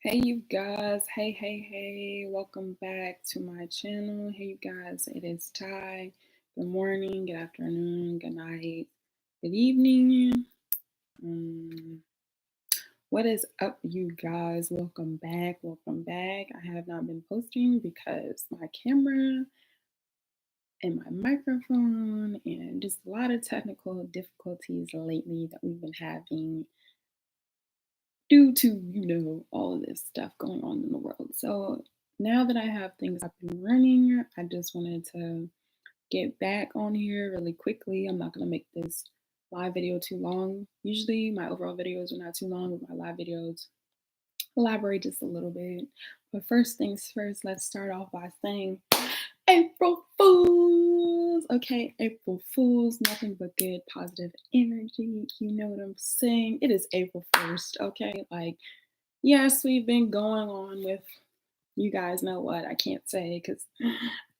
Hey you guys, hey, welcome back to my channel. Hey you guys, it is Ty. Good morning, good afternoon, good night, good evening. Um, what is up, you guys? Welcome back, welcome back. I have not been posting because my camera and my microphone and just a lot of technical difficulties lately that we've been having due to, all of this stuff going on in the world. So now that I have things up and running, I just wanted to get back on here really quickly. I'm not going to make this live video too long. Usually my overall videos are not too long, but my live videos elaborate just a little bit. But first things first, let's start off by saying April Fools. Okay, April Fools, nothing but good, positive energy. You know what I'm saying? It is April 1st, okay? Like, yes, we've been going on with, you guys know what, I can't say because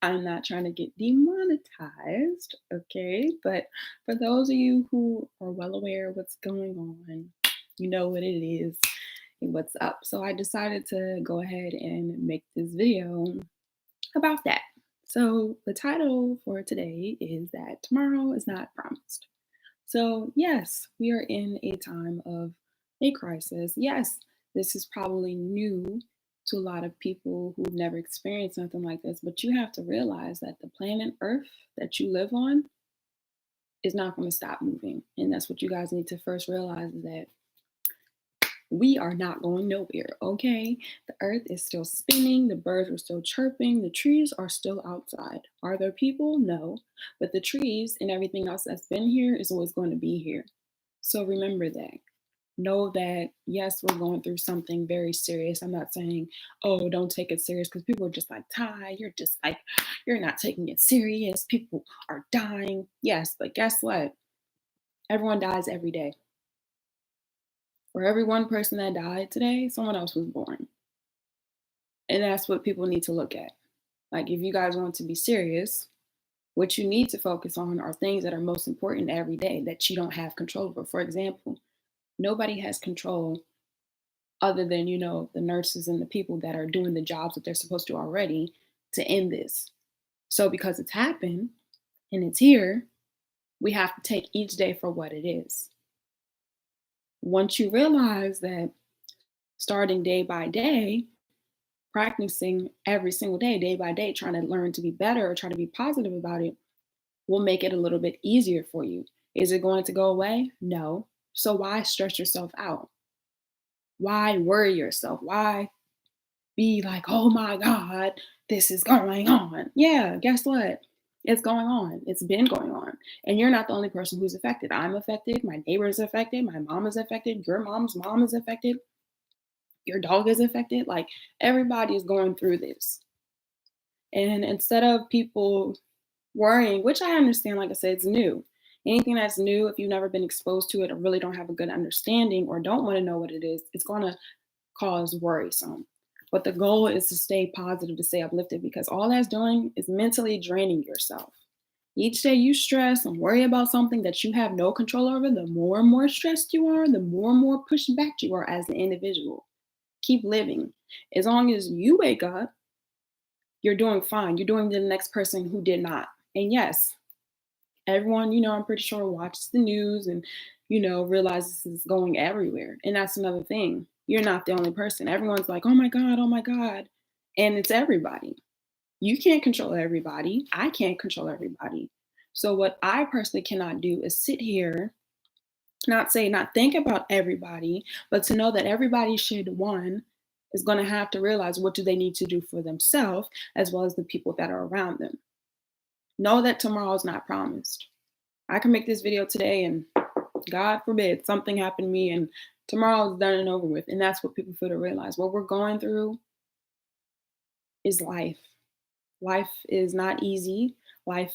I'm not trying to get demonetized, okay? But for those of you who are well aware of what's going on, you know what it is and what's up. So I decided to go ahead and make this video about that. So the title for today is that tomorrow is not promised. So, yes, we are in a time of a crisis. Yes, this is probably new to a lot of people who've never experienced something like this, but you have to realize that the planet Earth that you live on is not going to stop moving. And that's what you guys need to first realize is that we are not going nowhere, okay? The earth is still spinning, the birds are still chirping, the trees are still outside. Are there people? No. But the trees and everything else that's been here is always going to be here. So remember that. Know that, yes, we're going through something very serious. I'm not saying, oh, don't take it serious because people are just like, Ty, you're just like, you're not taking it serious. People are dying. Yes, but guess what? Everyone dies every day. For every one person that died today, someone else was born. And that's what people need to look at. Like, if you guys want to be serious, what you need to focus on are things that are most important every day that you don't have control over. For example, nobody has control other than, the nurses and the people that are doing the jobs that they're supposed to already to end this. So, because it's happened and it's here, we have to take each day for what it is. Once you realize that starting day by day, practicing every single day, day by day, trying to learn to be better or try to be positive about it will make it a little bit easier for you. Is it going to go away? No. So why stress yourself out? Why worry yourself? Why be like, oh my God, this is going on? Yeah, guess what? It's going on. It's been going on. And you're not the only person who's affected. I'm affected. My neighbor is affected. My mom is affected. Your mom's mom is affected. Your dog is affected. Like, everybody is going through this. And instead of people worrying, which I understand, like I said, it's new. Anything that's new, if you've never been exposed to it or really don't have a good understanding or don't want to know what it is, it's going to cause worrisome. But the goal is to stay positive, to stay uplifted, because all that's doing is mentally draining yourself. Each day you stress and worry about something that you have no control over, the more and more stressed you are, the more and more pushed back you are as an individual. Keep living. As long as you wake up, you're doing fine. You're doing the next person who did not. And yes, everyone, I'm pretty sure watches the news and, realizes this is going everywhere. And that's another thing. You're not the only person. Everyone's like, oh my God, oh my God. And it's everybody. You can't control everybody. I can't control everybody. So, what I personally cannot do is sit here, not think about everybody, but to know that everybody should, one, is going to have to realize what do they need to do for themselves as well as the people that are around them. Know that tomorrow is not promised. I can make this video today and God forbid something happened to me and tomorrow is done and over with. And that's what people feel to realize. What we're going through is life. Life is not easy. Life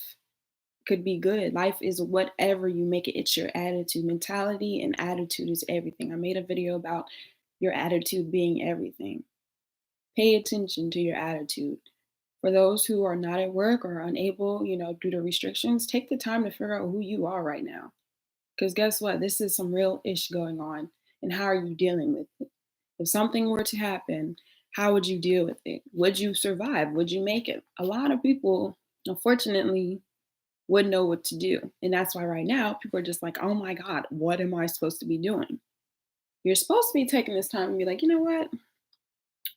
could be good. Life is whatever you make it. It's your attitude. Mentality and attitude is everything. I made a video about your attitude being everything. Pay attention to your attitude. For those who are not at work or unable, due to restrictions, take the time to figure out who you are right now. Because guess what? This is some real ish going on. And how are you dealing with it? If something were to happen, how would you deal with it? Would you survive? Would you make it? A lot of people, unfortunately, wouldn't know what to do. And that's why right now people are just like, oh my God, what am I supposed to be doing? You're supposed to be taking this time and be like, you know what?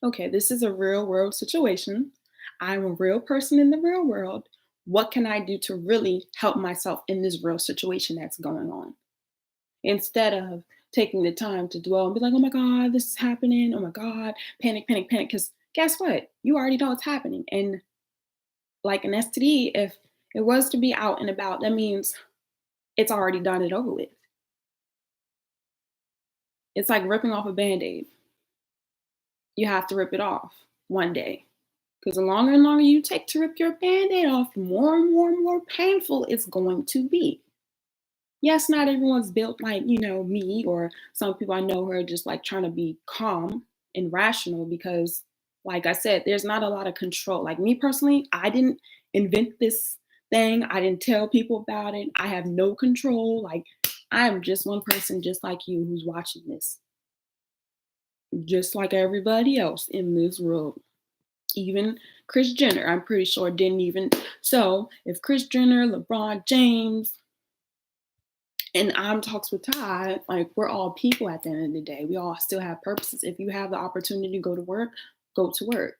Okay, this is a real world situation. I'm a real person in the real world. What can I do to really help myself in this real situation that's going on? Instead of taking the time to dwell and be like, oh my God, this is happening. Oh my God, panic, panic, panic. Because guess what? You already know it's happening. And like an STD, if it was to be out and about, that means it's already done it over with. It's like ripping off a band aid. You have to rip it off one day. Because the longer and longer you take to rip your band aid off, the more and more and more painful it's going to be. Yes, not everyone's built like, me or some people I know who are just like trying to be calm and rational because, like I said, there's not a lot of control. Like me personally, I didn't invent this thing, I didn't tell people about it. I have no control. Like, I'm just one person, just like you, who's watching this, just like everybody else in this world. Even Chris Jenner, I'm pretty sure, didn't even. So if Chris Jenner, LeBron James, and I'm talks with Todd, like we're all people at the end of the day. We all still have purposes. If you have the opportunity to go to work, go to work.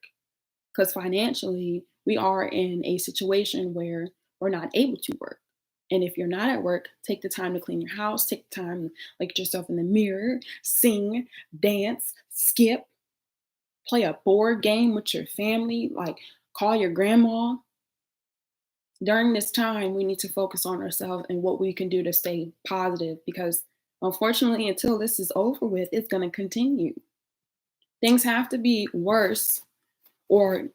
Because financially, we are in a situation where we're not able to work. And if you're not at work, take the time to clean your house, take the time to look at yourself in the mirror, sing, dance, skip, play a board game with your family, like call your grandma. During this time, we need to focus on ourselves and what we can do to stay positive because unfortunately, until this is over with, it's going to continue. Things have to be worse or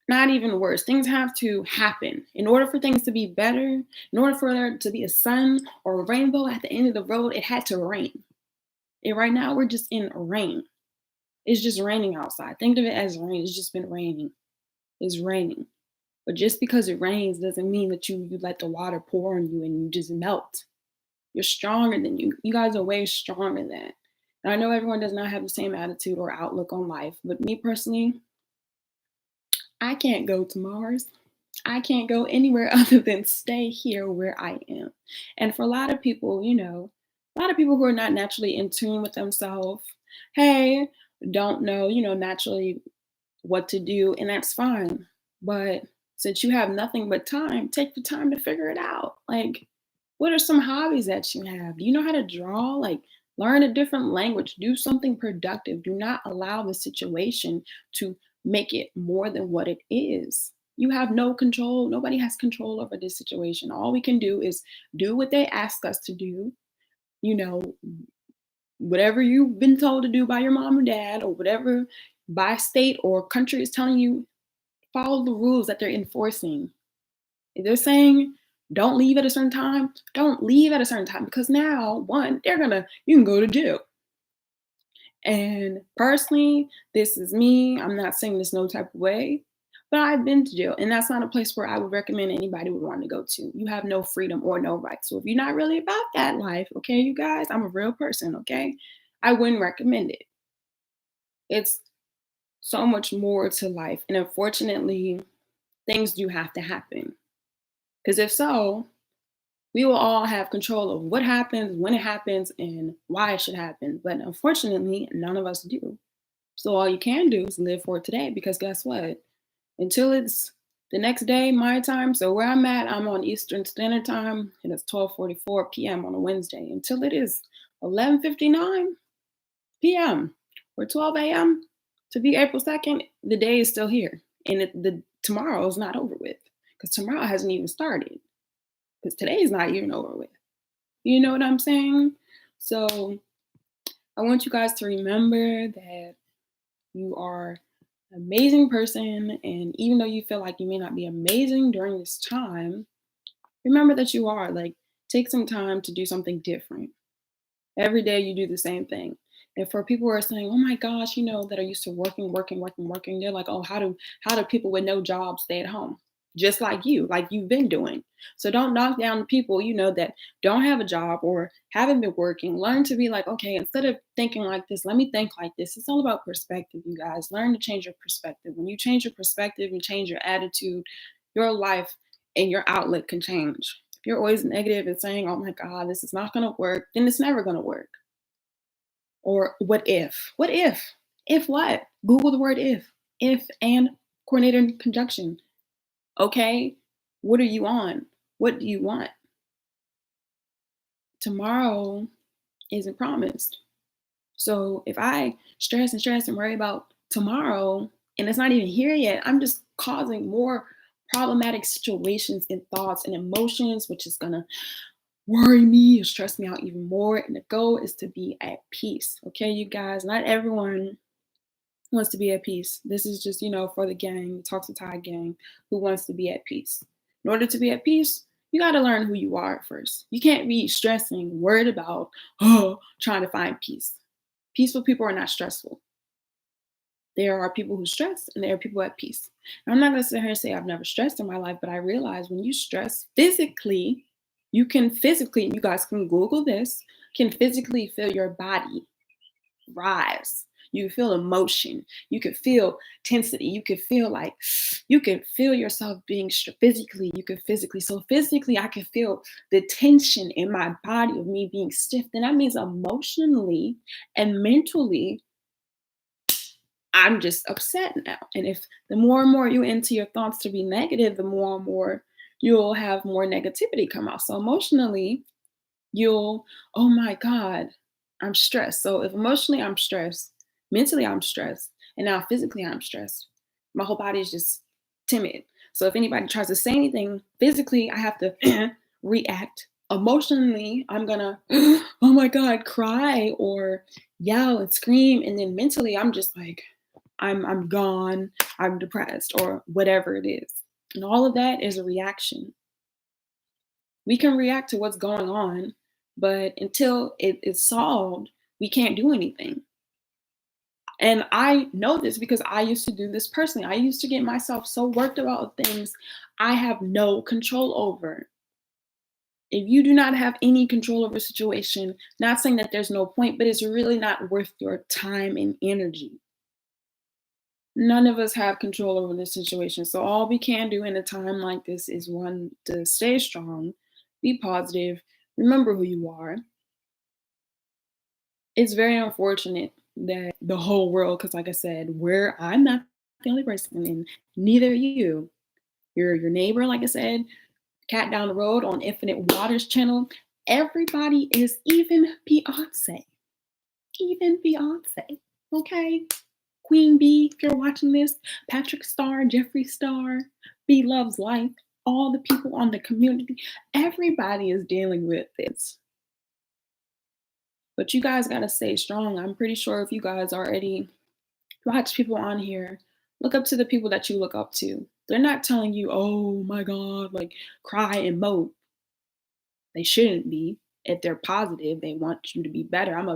not even worse. Things have to happen. In order for things to be better, in order for there to be a sun or a rainbow at the end of the road, it had to rain. And right now, we're just in rain. It's just raining outside. Think of it as rain. It's just been raining. It's raining. But just because it rains doesn't mean that you let the water pour on you and you just melt. You're stronger than you. You guys are way stronger than that. And I know everyone does not have the same attitude or outlook on life, but me personally, I can't go to Mars. I can't go anywhere other than stay here where I am. And for a lot of people, a lot of people who are not naturally in tune with themselves, hey, don't know, naturally what to do, and that's fine. But since you have nothing but time, take the time to figure it out. Like, what are some hobbies that you have? Do you know how to draw? Like, learn a different language, do something productive. Do not allow the situation to make it more than what it is. You have no control. Nobody has control over this situation. All we can do is do what they ask us to do, you know, whatever you've been told to do by your mom or dad, or whatever by state or country is telling you, follow the rules that they're enforcing. If they're saying don't leave at a certain time, don't leave at a certain time because now, one, you can go to jail. And personally, this is me. I'm not saying this no type of way, but I've been to jail, and that's not a place where I would recommend anybody would want to go to. You have no freedom or no rights. So if you're not really about that life, okay, you guys, I'm a real person, okay? I wouldn't recommend it. It's so much more to life. And unfortunately, things do have to happen. Because if so, we will all have control of what happens, when it happens, and why it should happen. But unfortunately, none of us do. So all you can do is live for today because guess what? Until it's the next day, my time. So where I'm at, I'm on Eastern Standard Time and it's 12:44 p.m. on a Wednesday. Until it is 11:59 p.m. or 12 a.m. to be April 2nd, the day is still here. And the tomorrow is not over with because tomorrow hasn't even started because today is not even over with. You know what I'm saying? So I want you guys to remember that you are an amazing person. And even though you feel like you may not be amazing during this time, remember that you are. Like, take some time to do something different. Every day you do the same thing. And for people who are saying, oh my gosh, that are used to working, they're like, oh, how do people with no job stay at home? just like you've been doing. So don't knock down the people, that don't have a job or haven't been working. Learn to be like, okay, instead of thinking like this, let me think like this. It's all about perspective, you guys. Learn to change your perspective. When you change your perspective and change your attitude, your life and your outlet can change. If you're always negative and saying, oh my God, this is not going to work, then it's never going to work. Or what if? What if? If what? Google the word if. If and coordinated conjunction. Okay, what are you on? What do you want? Tomorrow isn't promised. So if I stress and worry about tomorrow and it's not even here yet, I'm just causing more problematic situations and thoughts and emotions, which is going to worry me or stress me out even more. And the goal is to be at peace. Okay, you guys, not everyone wants to be at peace. This is just, for the gang, the Talks to Tie gang, who wants to be at peace. In order to be at peace, you got to learn who you are at first. You can't be stressing, worried about, trying to find peace. Peaceful people are not stressful. There are people who stress and there are people at peace. And I'm not going to sit here and say I've never stressed in my life, but I realize when you stress physically, you guys can Google this, can physically feel your body rise. You feel emotion. You could feel tensity. You could feel yourself being physically. You could physically. So physically, I could feel the tension in my body of me being stiff. And that means emotionally and mentally, I'm just upset now. And if the more and more you into your thoughts to be negative, the more and more you'll have more negativity come out. So emotionally, oh my God, I'm stressed. So if emotionally I'm stressed, mentally I'm stressed, and now physically I'm stressed, my whole body is just timid. So if anybody tries to say anything physically, I have to react. Emotionally, I'm gonna, oh my God, cry or yell and scream. And then mentally, I'm just like, I'm gone, I'm depressed, or whatever it is. And all of that is a reaction. We can react to what's going on, but until it is solved, we can't do anything. And I know this because I used to do this personally. I used to get myself so worked about things I have no control over. If you do not have any control over a situation, not saying that there's no point, but it's really not worth your time and energy. None of us have control over this situation. So all we can do in a time like this is one, to stay strong, be positive, remember who you are. It's very unfortunate that the whole world, because like I said, I'm not the only person, and neither are you. Your neighbor, like I said, cat down the road on Infinite Waters channel. Everybody is even Beyonce. Even Beyonce. Okay? Queen B, if you're watching this, Patrick Starr, Jeffree Star, B Loves Life, all the people on the community, everybody is dealing with this. But you guys got to stay strong. I'm pretty sure if you guys already watch people on here, look up to the people that you look up to. They're not telling you, oh my God, like cry and mope. They shouldn't be. If they're positive, they want you to be better. I'm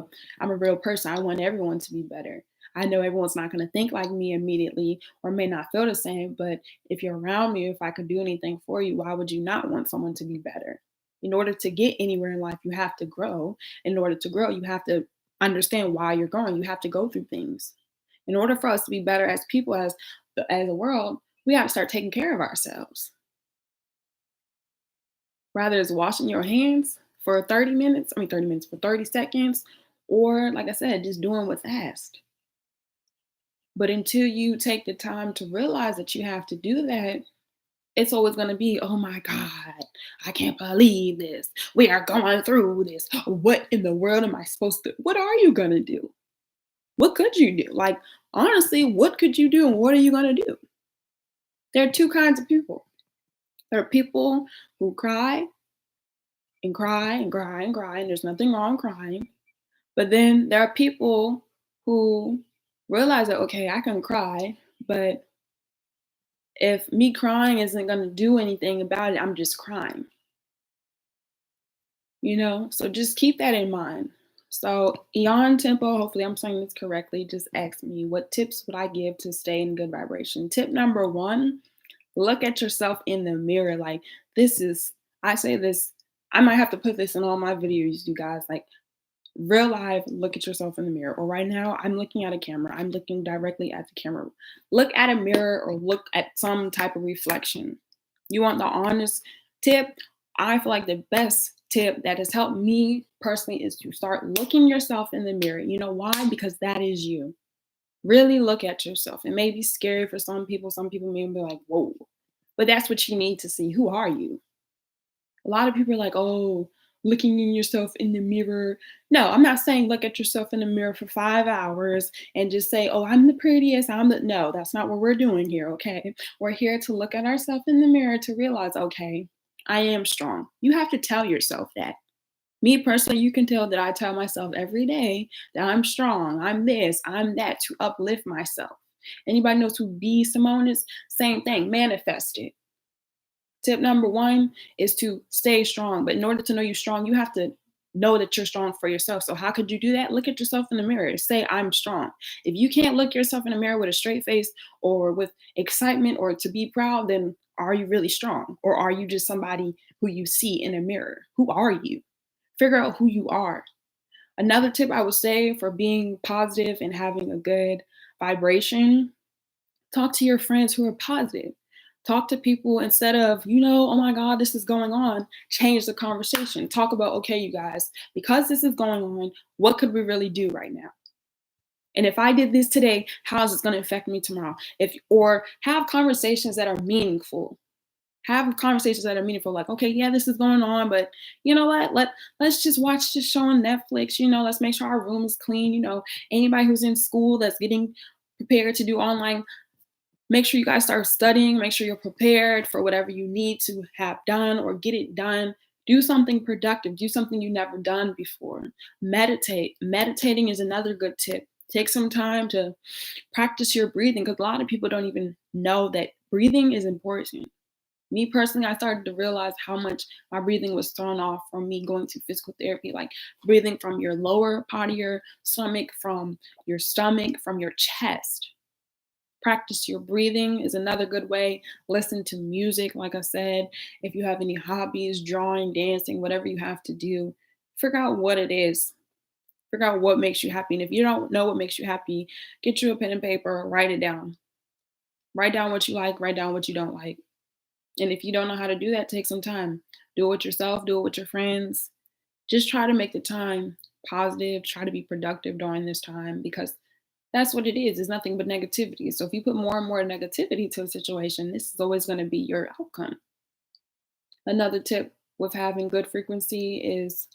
a real person. I want everyone to be better. I know everyone's not going to think like me immediately or may not feel the same, but if you're around me, if I could do anything for you, why would you not want someone to be better? In order to get anywhere in life, you have to grow. In order to grow, you have to understand why you're growing. You have to go through things. In order for us to be better as people, as a world, we have to start taking care of ourselves. Rather it's washing your hands for 30 minutes, for 30 seconds, or like I said, just doing what's asked. But until you take the time to realize that you have to do that, it's always going to be, oh my God, I can't believe this. We are going through this. What in the world am I supposed to? What are you going to do? What could you do? Like, honestly, what could you do and what are you going to do? There are two kinds of people. There are people who cry and cry and cry and cry, and there's nothing wrong crying. But then there are people who realize that, okay, I can cry, but if me crying isn't going to do anything about it, I'm just crying. So just keep that in mind. So Eon Tempo, hopefully I'm saying this correctly, just asked me what tips would I give to stay in good vibration. Tip number one, Look at yourself in the mirror. Like, this is, I say this, I might have to put this in all my videos, you guys. Like, real life, look at yourself in the mirror. Or right now, I'm looking at a camera. I'm looking directly at the camera. Look at a mirror or look at some type of reflection. You want the honest tip? I feel like the best tip that has helped me personally is to start looking yourself in the mirror. You know why? Because that is you. Really look at yourself. It may be scary for some people. Some people may be like, whoa. But that's what you need to see. Who are you? A lot of people are like, oh, looking in yourself in the mirror. No, I'm not saying look at yourself in the mirror for 5 hours and just say, oh, I'm the prettiest. No, that's not what we're doing here. Okay. We're here to look at ourselves in the mirror to realize, okay, I am strong. You have to tell yourself that. Me personally, you can tell that I tell myself every day that I'm strong, I'm this, I'm that, to uplift myself. Anybody knows who B. Simone is? Same thing, manifest it. Tip number one is to stay strong. But in order to know you're strong, you have to know that you're strong for yourself. So how could you do that? Look at yourself in the mirror. Say, I'm strong. If you can't look yourself in the mirror with a straight face or with excitement or to be proud, then are you really strong? Or are you just somebody who you see in a mirror? Who are you? Figure out who you are. Another tip I would say for being positive and having a good vibration, talk to your friends who are positive. Talk to people instead of, oh my God, this is going on. Change the conversation. Talk about, okay, you guys, because this is going on, what could we really do right now? And if I did this today, how is it going to affect me tomorrow? Or have conversations that are meaningful. Have conversations that are meaningful, like, okay, yeah, this is going on, but you know what? Let's just watch this show on Netflix. Let's make sure our room is clean. Anybody who's in school that's getting prepared to do online, make sure you guys start studying. Make sure you're prepared for whatever you need to have done or get it done. Do something productive. Do something you've never done before. Meditate. Meditating is another good tip. Take some time to practice your breathing because a lot of people don't even know that breathing is important. Me personally, I started to realize how much my breathing was thrown off from me going to physical therapy, like breathing from your lower part of your stomach, from your stomach, from your chest. Practice your breathing is another good way. Listen to music, like I said. If you have any hobbies, drawing, dancing, whatever you have to do, figure out what it is. Figure out what makes you happy. And if you don't know what makes you happy, get you a pen and paper, write it down. Write down what you like, write down what you don't like. And if you don't know how to do that, take some time. Do it with yourself, do it with your friends. Just try to make the time positive, try to be productive during this time because that's what it is. It's nothing but negativity. So if you put more and more negativity to a situation, this is always going to be your outcome. Another tip with having good frequency is,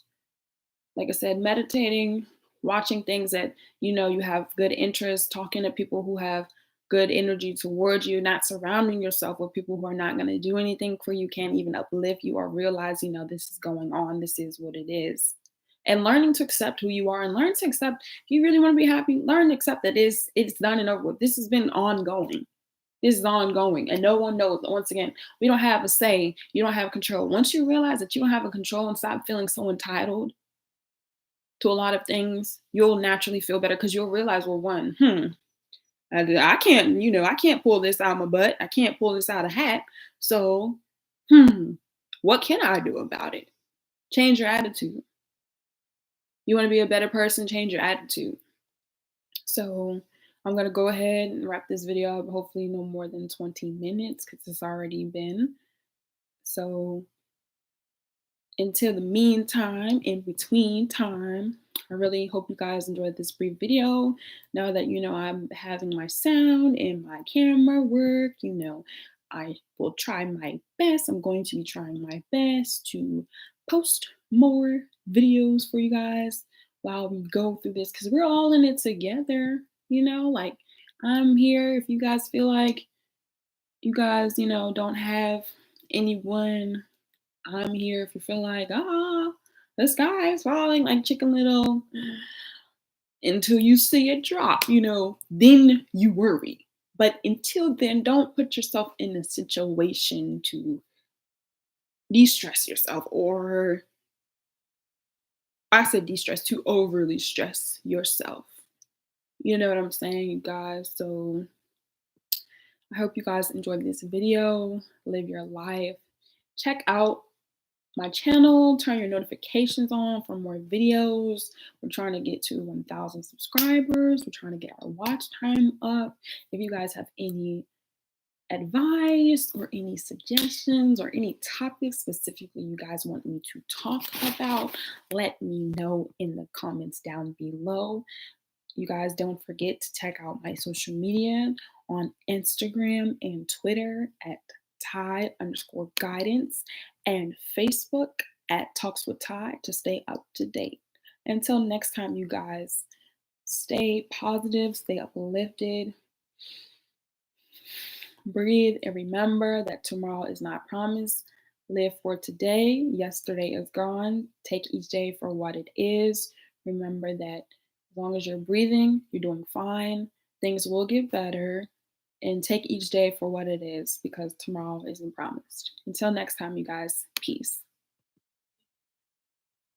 like I said, meditating, watching things that you have good interest, talking to people who have good energy towards you, not surrounding yourself with people who are not going to do anything for you, can't even uplift you or realize, this is going on, this is what it is. And learning to accept who you are and learn to accept if you really want to be happy, learn to accept that it's done and over with. This has been ongoing. This is ongoing and no one knows. Once again, we don't have a say. You don't have control. Once you realize that you don't have a control and stop feeling so entitled to a lot of things, you'll naturally feel better because you'll realize, well, one, I can't, I can't pull this out of my butt. I can't pull this out of hat. So, what can I do about it? Change your attitude. You want to be a better person, change your attitude. So, I'm going to go ahead and wrap this video up. Hopefully, no more than 20 minutes because it's already been. So, until the meantime, in between time, I really hope you guys enjoyed this brief video. Now that I'm having my sound and my camera work, I will try my best. I'm going to be trying my best to post more videos for you guys while we go through this because we're all in it together, like I'm here if you guys feel like you guys, don't have anyone. I'm here if you feel like, the sky is falling like Chicken Little until you see it drop, then you worry. But until then, don't put yourself in a situation to de-stress yourself or I said de-stress, to overly stress yourself. You know what I'm saying, you guys? So I hope you guys enjoyed this video. Live your life. Check out my channel, turn your notifications on for more videos. We're trying to get to 1,000 subscribers. We're trying to get our watch time up. If you guys have any advice or any suggestions or any topics specifically you guys want me to talk about, let me know in the comments down below. You guys don't forget to check out my social media on Instagram and Twitter at Ty_guidance and Facebook at Talks with Ty to stay up to date. Until next time, you guys, stay positive, stay uplifted, breathe, and remember that tomorrow is not promised. Live for today. Yesterday is gone. Take each day for what it is. Remember that as long as you're breathing, you're doing fine. Things will get better. And take each day for what it is because tomorrow isn't promised. Until next time, you guys, peace.